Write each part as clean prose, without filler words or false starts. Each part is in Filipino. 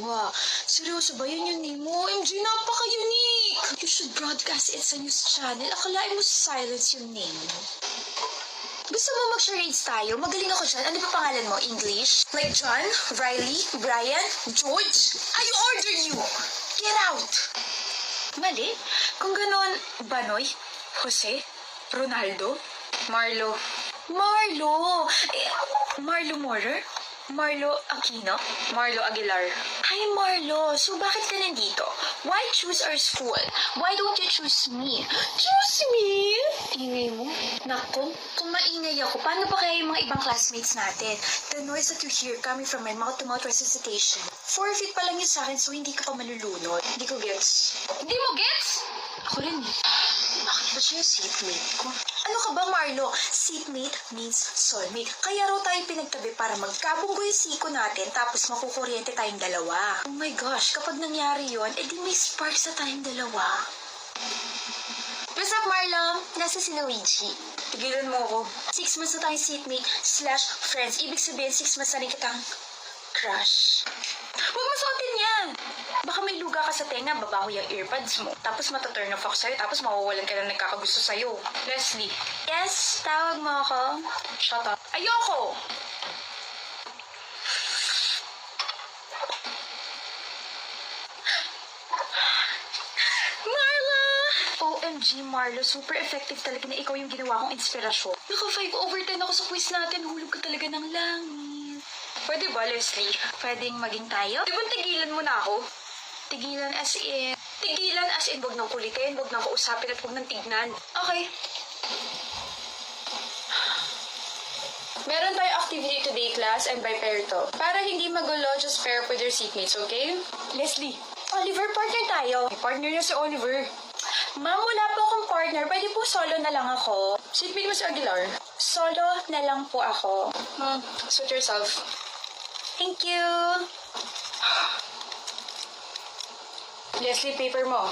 Wow, seryoso ba yun yung name mo? MJ, napaka-unique! You should broadcast it sa news channel. Akalain mo silence yung name mo. Gusto mo mag-charades tayo? Magaling ako dyan. Ano ba pangalan mo? English? Like John? Riley? Brian? George? I order you! Get out! Mali? Kung ganon, Banoy? Jose? Ronaldo? Marlo? Marlo! Marlo Morer? Marlo Aquino? Marlo Aguilar? Hi, Marlo. So, bakit ka nandito? Why choose our school? Why don't you choose me? Choose me? Ingay mo? Naku, kung maingay ako, paano pa kaya yung mga ibang classmates natin? The noise that you hear coming from my mouth-to-mouth resuscitation. 4 feet pa lang yun sa akin, so hindi ka pa malulunod. Hindi ko gets. Hindi mo gets? Ako rin. Bakit ba siya yung seatmate ko? Ano ka ba, Marlo? Seatmate means soulmate. Kaya raw tayo pinagtabi para magkabunggo yung siko natin tapos makukuryente tayong dalawa. Oh my gosh, kapag nangyari yon, edi may spark sa tayong dalawa. What's up, Marlo? Nasa si Luigi. Tigilan mo ako. 6 months na tayong seatmate / friends. Ibig sabihin, 6 months na rin kitang crush. Huwag mo suotin yan! Baka may luga ka sa tenga, babaho yung earbuds mo. Tapos mataturn off ako sa'yo, tapos mawawalan ka na nagkakagusto sa'yo. Leslie. Yes, tawag mo ako. Shut up. Ayoko! Marla! OMG, Marlo, super effective talaga na ikaw yung ginawa kong inspirasyon. Naka 5/10 ako sa quiz natin, hulog ka talaga ng langit. Pwede ba, Leslie? Pwedeng maging tayo? Di ba tigilan mo na ako? Tigilan as in, wag nang kulitin, wag nang kausapin at wag nang tignan. Okay. Meron tayo activity today, class, and by pair to. Para hindi magulo, just pair up with your seatmates, okay? Leslie, Oliver, partner tayo. May partner niya si Oliver. Ma'am, wala po akong partner. Pwede po solo na lang ako. Seatmate mo si Aguilar. Solo na lang po ako. Suit yourself. Thank you. Leslie, paper mo.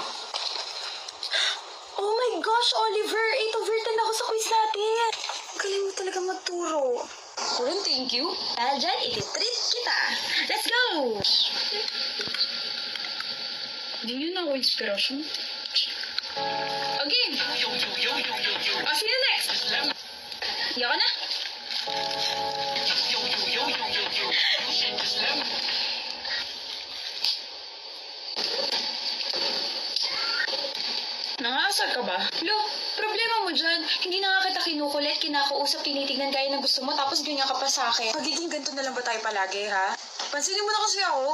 Oh my gosh, Oliver! 8/10 ako sa quiz natin. Galing mo talaga magturo. Kurun, thank you. Dahil dyan, ititreat kita. Let's go! Hindi yun ako inspirasyon. Okay. Oh, sino next? Yoko na? Nangasal ka ba? Lo, problema mo dyan. Hindi na nga kita kinukulit, kinakausap, tinitignan gaya ng gusto mo, tapos ganyan ka pa sa akin. Magiging ganito na lang ba tayo palagi, ha? Pansinin mo na kasi ako.